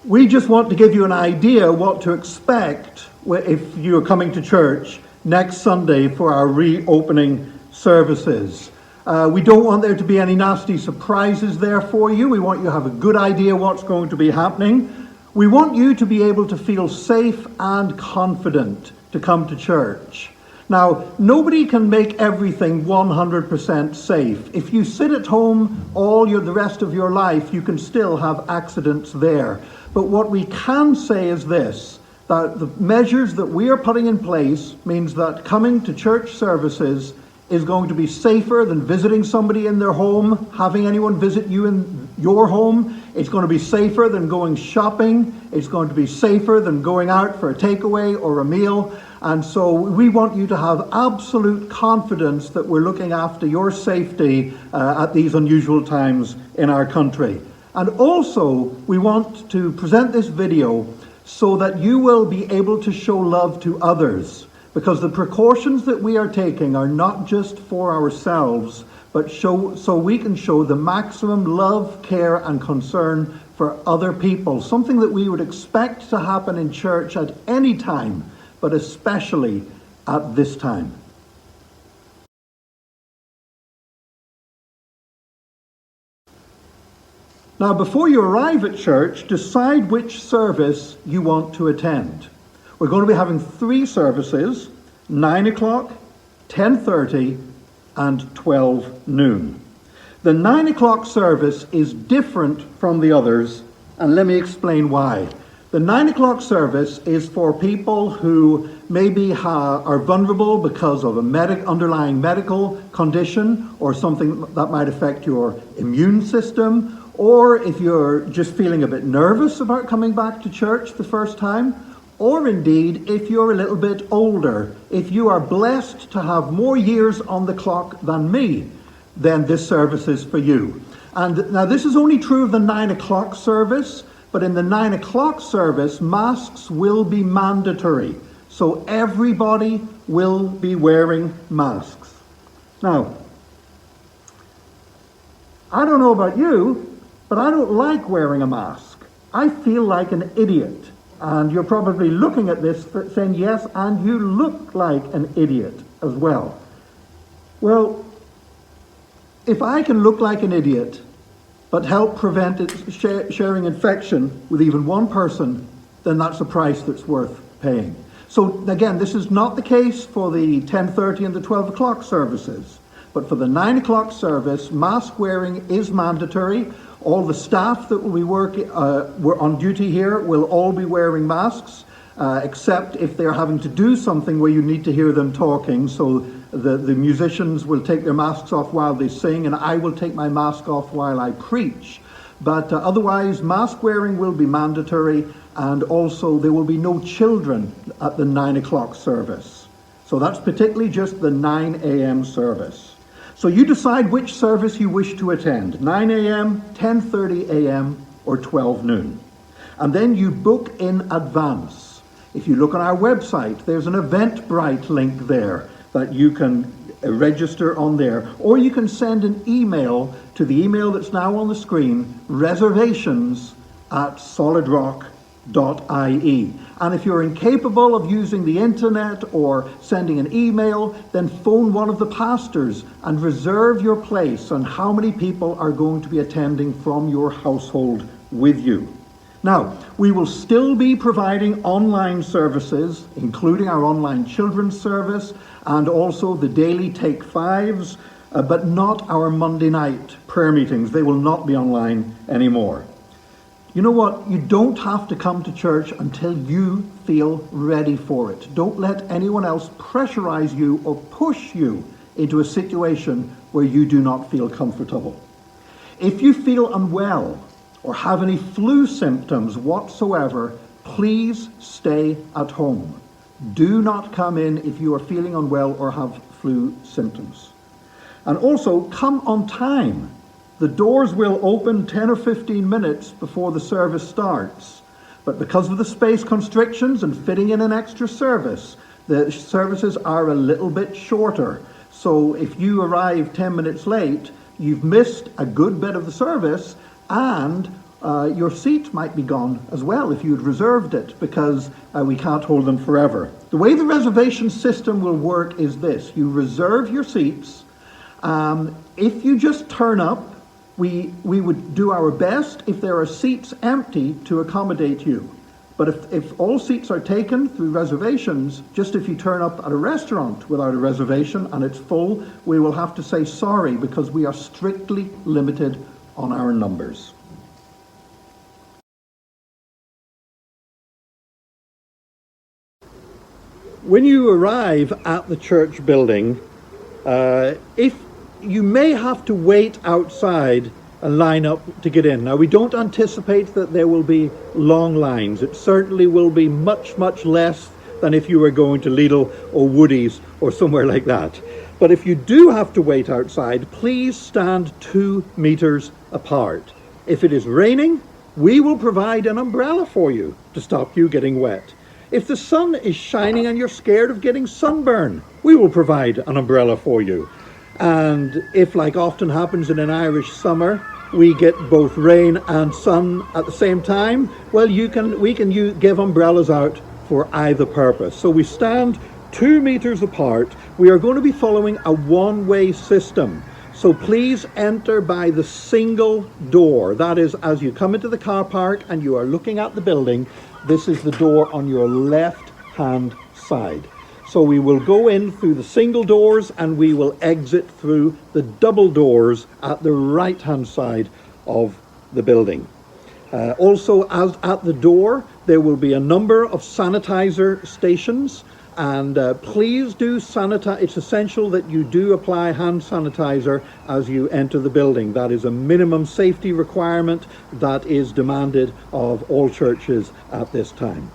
We just want to give you an idea what to expect if you're coming to church next Sunday for our reopening services. We don't want there to be any nasty surprises there for you. We want you to have a good idea what's going to be happening. We want you to be able to feel safe and confident to come to church. Now, nobody can make everything 100% safe. If you sit at home the rest of your life, you can still have accidents there. But what we can say is this, that the measures that we are putting in place means that coming to church services is going to be safer than visiting somebody in their home, having anyone visit you in your home. It's going to be safer than going shopping. It's going to be safer than going out for a takeaway or a meal. And so we want you to have absolute confidence that we're looking after your safety at these unusual times in our country. And also, we want to present this video so that you will be able to show love to others. Because the precautions that we are taking are not just for ourselves, but so we can show the maximum love, care, and concern for other people. Something that we would expect to happen in church at any time, but especially at this time. Now, before you arrive at church, decide which service you want to attend. We're going to be having 3 services, 9 o'clock, 10:30, and 12 noon. The 9 o'clock service is different from the others, and let me explain why. The 9 o'clock service is for people who maybe are vulnerable because of a underlying medical condition or something that might affect your immune system, or if you're just feeling a bit nervous about coming back to church the first time, or indeed if you're a little bit older. If you are blessed to have more years on the clock than me, then this service is for you. And now this is only true of the 9 o'clock service, but in the 9 o'clock service, masks will be mandatory. So everybody will be wearing masks. Now, I don't know about you, but I don't like wearing a mask. I feel like an idiot. And you're probably looking at this saying, yes, and you look like an idiot as well. Well, if I can look like an idiot, but help prevent sharing infection with even one person, then that's a price that's worth paying. So again, this is not the case for the 10:30 and the 12 o'clock services. But for the 9 o'clock service, mask wearing is mandatory. All the staff that will be on duty here will all be wearing masks, except if they're having to do something where you need to hear them talking. So the musicians will take their masks off while they sing, and I will take my mask off while I preach. But otherwise, mask wearing will be mandatory, and also there will be no children at the 9 o'clock service. So that's particularly just the 9 a.m. service. So you decide which service you wish to attend, 9 a.m., 10:30 a.m., or 12 noon. And then you book in advance. If you look on our website, there's an Eventbrite link there that you can register on there. Or you can send an email to the email that's now on the screen, reservations@solidrock.ie. And if you're incapable of using the internet or sending an email, then phone one of the pastors and reserve your place on how many people are going to be attending from your household with you. Now, we will still be providing online services, including our online children's service and also the daily Take Fives, but not our Monday night prayer meetings. They will not be online anymore. You know what? You don't have to come to church until you feel ready for it. Don't let anyone else pressurize you or push you into a situation where you do not feel comfortable. If you feel unwell or have any flu symptoms whatsoever, please stay at home. Do not come in if you are feeling unwell or have flu symptoms. And also, come on time. The doors will open 10 or 15 minutes before the service starts. But because of the space constrictions and fitting in an extra service, the services are a little bit shorter. So if you arrive 10 minutes late, you've missed a good bit of the service, and your seat might be gone as well if you had reserved it, because we can't hold them forever. The way the reservation system will work is this. You reserve your seats. If you just turn up, we would do our best, if there are seats empty, to accommodate you. But if all seats are taken through reservations, just if you turn up at a restaurant without a reservation and it's full, we will have to say sorry, because we are strictly limited on our numbers. When you arrive at the church building, if you may have to wait outside and line up to get in. Now, we don't anticipate that there will be long lines. It certainly will be much, much less than if you were going to Lidl or Woodies or somewhere like that. But if you do have to wait outside, please stand 2 meters apart. If it is raining, we will provide an umbrella for you to stop you getting wet. If the sun is shining and you're scared of getting sunburn, we will provide an umbrella for you. And if, like often happens in an Irish summer, we get both rain and sun at the same time, well, we can give umbrellas out for either purpose. So we stand 2 meters apart. We are going to be following a one-way system. So please enter by the single door. That is, as you come into the car park and you are looking at the building, this is the door on your left-hand side. So we will go in through the single doors and we will exit through the double doors at the right-hand side of the building. Also, as at the door, there will be a number of sanitizer stations, and please do sanitize. It's essential that you do apply hand sanitizer as you enter the building. That is a minimum safety requirement that is demanded of all churches at this time.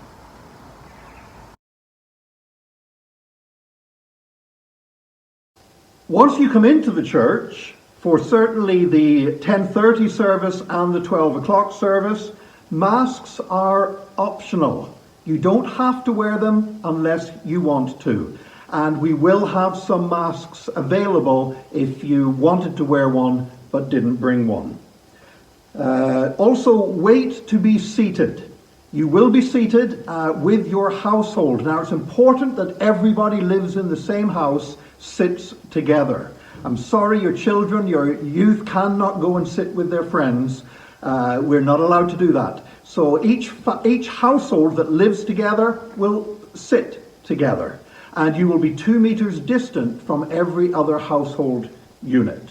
Once you come into the church, for certainly the 10:30 service and the 12 o'clock service, masks are optional. You don't have to wear them unless you want to. And we will have some masks available if you wanted to wear one but didn't bring one. Also, wait to be seated. You will be seated with your household. Now, it's important that everybody lives in the same house, sits together. I'm sorry, your children, your youth cannot go and sit with their friends. We're not allowed to do that. So each household that lives together will sit together, and you will be 2 meters distant from every other household unit.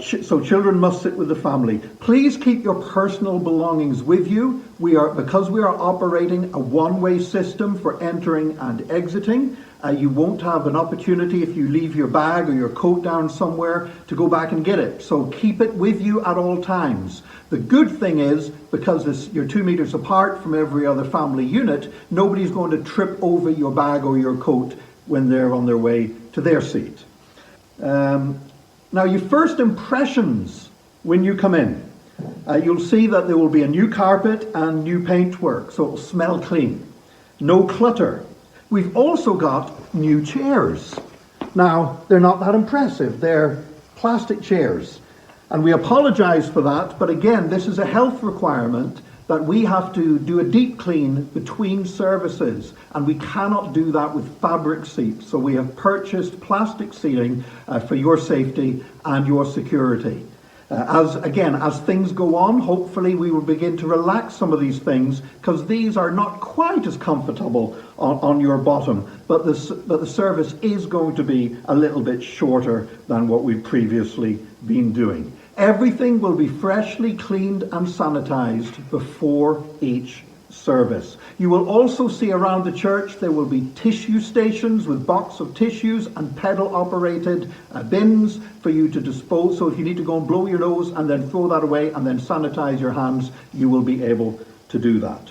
So children must sit with the family. Please keep your personal belongings with you. Because we are operating a one-way system for entering and exiting, you won't have an opportunity if you leave your bag or your coat down somewhere to go back and get it. So keep it with you at all times. The good thing is, because you're 2 meters apart from every other family unit, nobody's going to trip over your bag or your coat when they're on their way to their seat. Now, your first impressions when you come in, you'll see that there will be a new carpet and new paintwork, so it will smell clean. No clutter. We've also got new chairs. Now, they're not that impressive. They're plastic chairs. And we apologize for that, but again, this is a health requirement that we have to do a deep clean between services, and we cannot do that with fabric seats. So we have purchased plastic seating for your safety and your security. As things go on, hopefully we will begin to relax some of these things, because these are not quite as comfortable on your bottom, but the service is going to be a little bit shorter than what we've previously been doing. Everything will be freshly cleaned and sanitized before each service. You will also see around the church there will be tissue stations with box of tissues and pedal operated bins for you to dispose. So if you need to go and blow your nose and then throw that away and then sanitize your hands, you will be able to do that.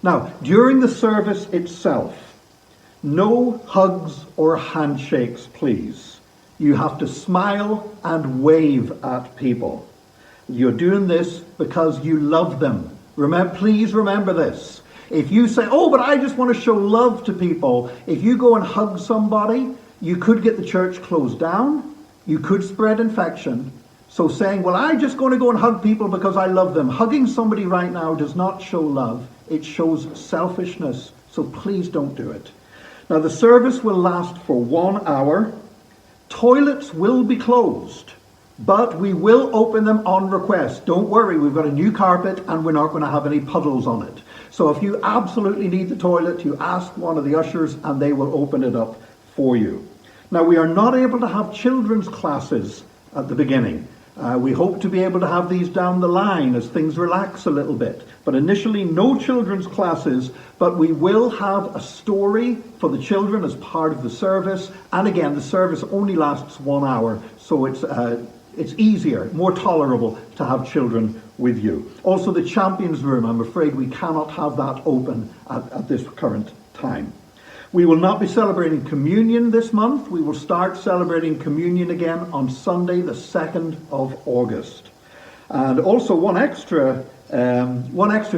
Now, during the service itself, no hugs or handshakes, please. You have to smile and wave at people. You're doing this because you love them. Please remember this. If you say, oh, but I just want to show love to people, if you go and hug somebody, you could get the church closed down. You could spread infection. So saying, well, I'm just going to go and hug people because I love them. Hugging somebody right now does not show love. It shows selfishness. So please don't do it. Now, the service will last for 1 hour. Toilets will be closed, but we will open them on request. Don't worry, we've got a new carpet and we're not going to have any puddles on it. So if you absolutely need the toilet, you ask one of the ushers and they will open it up for you. Now, we are not able to have children's classes at the beginning. We hope to be able to have these down the line as things relax a little bit. But initially, no children's classes, but we will have a story for the children as part of the service. And again, the service only lasts 1 hour, so it's easier, more tolerable to have children with you. Also, the Champions Room, I'm afraid we cannot have that open at this current time. We will not be celebrating communion this month. We will start celebrating communion again on Sunday, the 2nd of August. And also one extra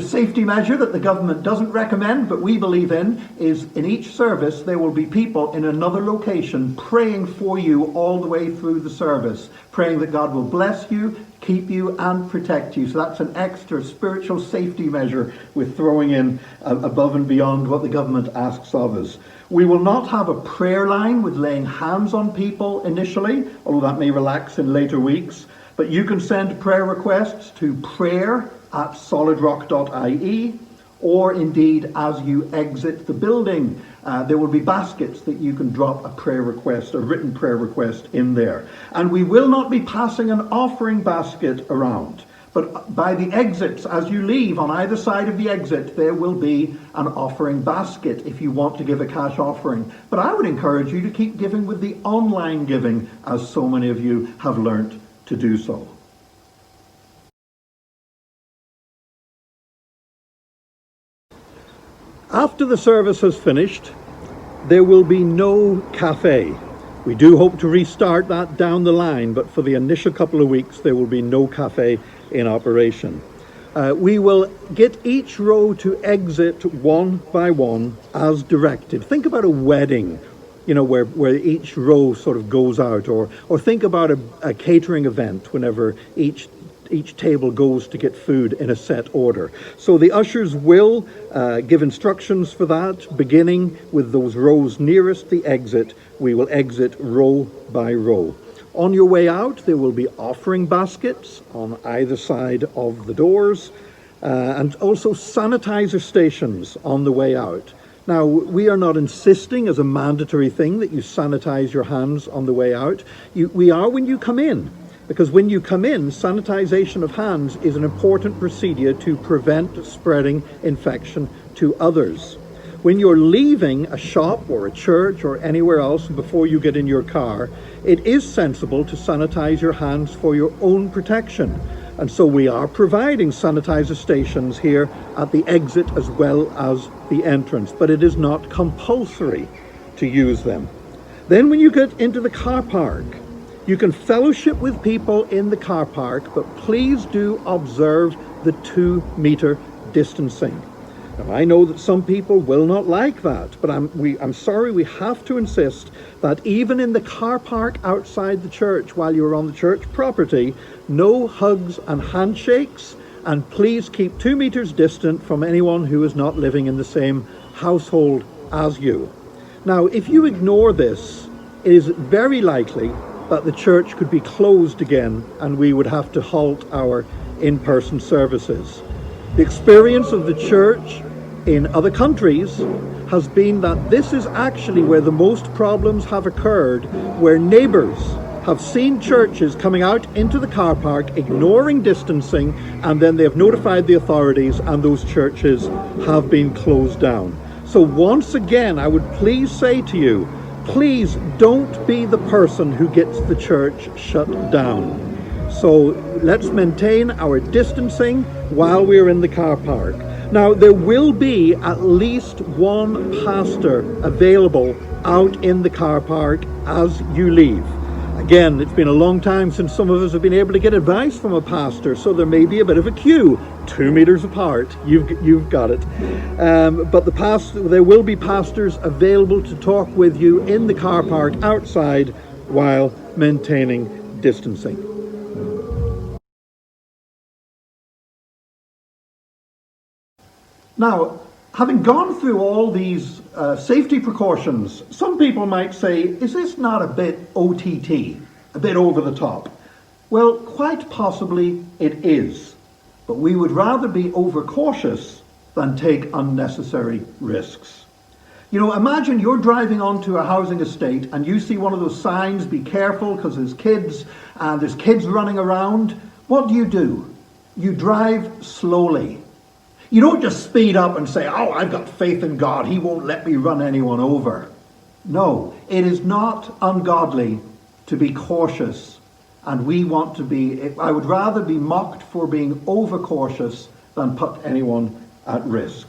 safety measure that the government doesn't recommend, but we believe in, is in each service there will be people in another location praying for you all the way through the service, praying that God will bless you, keep you and protect you. So that's an extra spiritual safety measure we're throwing in above and beyond what the government asks of us. We will not have a prayer line with laying hands on people initially, although that may relax in later weeks. But you can send prayer requests to prayer@solidrock.ie, or indeed as you exit the building. There will be baskets that you can drop a prayer request, a written prayer request in there. And we will not be passing an offering basket around. But by the exits, as you leave on either side of the exit, there will be an offering basket if you want to give a cash offering. But I would encourage you to keep giving with the online giving, as so many of you have learnt to do so. After the service has finished, there will be no cafe. We do hope to restart that down the line, but for the initial couple of weeks, there will be no cafe in operation. We will get each row to exit one by one as directed. Think about a wedding, where each row sort of goes out, or think about a catering event whenever each table goes to get food in a set order. So the ushers will give instructions for that, beginning with those rows nearest the exit. We will exit row by row. On your way out, there will be offering baskets on either side of the doors, and also sanitizer stations on the way out. Now, we are not insisting as a mandatory thing that you sanitize your hands on the way out. We are when you come in, because when you come in, sanitization of hands is an important procedure to prevent spreading infection to others. When you're leaving a shop or a church or anywhere else before you get in your car, it is sensible to sanitize your hands for your own protection. And so we are providing sanitizer stations here at the exit as well as the entrance, but it is not compulsory to use them. Then when you get into the car park, you can fellowship with people in the car park, but please do observe the 2-meter distancing. Now, I know that some people will not like that, but I'm sorry, we have to insist that even in the car park outside the church, while you're on the church property, no hugs and handshakes, and please keep 2 meters distant from anyone who is not living in the same household as you. Now, if you ignore this, it is very likely that the church could be closed again and we would have to halt our in-person services. The experience of the church in other countries has been that this is actually where the most problems have occurred, where neighbours have seen churches coming out into the car park, ignoring distancing, and then they have notified the authorities and those churches have been closed down. So once again, I would please say to you, please don't be the person who gets the church shut down. So let's maintain our distancing while we're in the car park. Now, there will be at least one pastor available out in the car park as you leave. Again, it's been a long time since some of us have been able to get advice from a pastor, so there may be a bit of a queue, 2 meters apart. You've got it. But there will be pastors available to talk with you in the car park outside while maintaining distancing. Now, having gone through all these safety precautions, some people might say, is this not a bit OTT, a bit over the top? Well, quite possibly it is, but we would rather be overcautious than take unnecessary risks. You know, imagine you're driving onto a housing estate and you see one of those signs, be careful because there's kids and there's kids running around. What do? You drive slowly. You don't just speed up and say, oh, I've got faith in God, he won't let me run anyone over. No, it is not ungodly to be cautious, and we want to be, I would rather be mocked for being overcautious than put anyone at risk.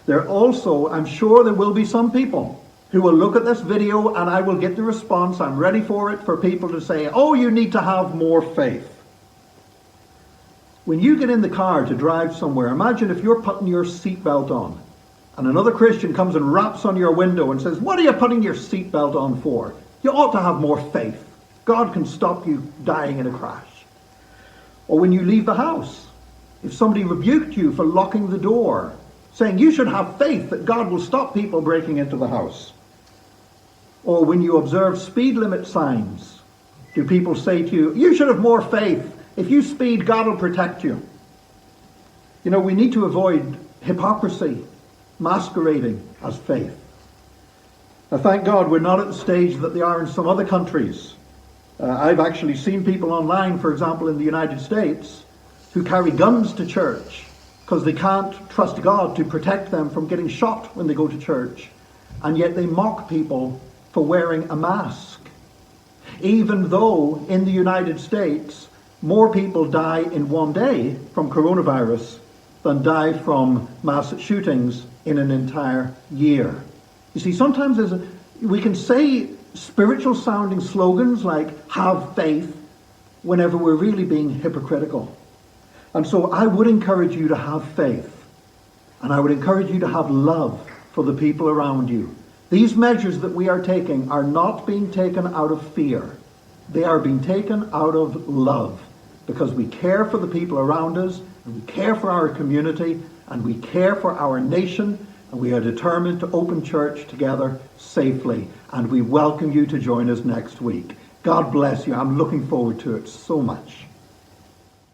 There also, I'm sure there will be some people who will look at this video and I will get the response, I'm ready for it, for people to say, oh, you need to have more faith. When you get in the car to drive somewhere, imagine if you're putting your seatbelt on and another Christian comes and raps on your window and says, what are you putting your seatbelt on for? You ought to have more faith. God can stop you dying in a crash. Or when you leave the house, if somebody rebuked you for locking the door, saying you should have faith that God will stop people breaking into the house. Or when you observe speed limit signs, do people say to you, you should have more faith. If you speed, God will protect you. You know, we need to avoid hypocrisy, masquerading as faith. Now, thank God we're not at the stage that they are in some other countries. I've actually seen people online, for example, in the United States, who carry guns to church because they can't trust God to protect them from getting shot when they go to church. And yet they mock people for wearing a mask. Even though in the United States, more people die in one day from coronavirus than die from mass shootings in an entire year. You see, sometimes we can say spiritual sounding slogans like have faith whenever we're really being hypocritical. And so I would encourage you to have faith, and I would encourage you to have love for the people around you. These measures that we are taking are not being taken out of fear. They are being taken out of love, because we care for the people around us, and we care for our community, and we care for our nation, and we are determined to open church together safely. And we welcome you to join us next week. God bless you. I'm looking forward to it so much.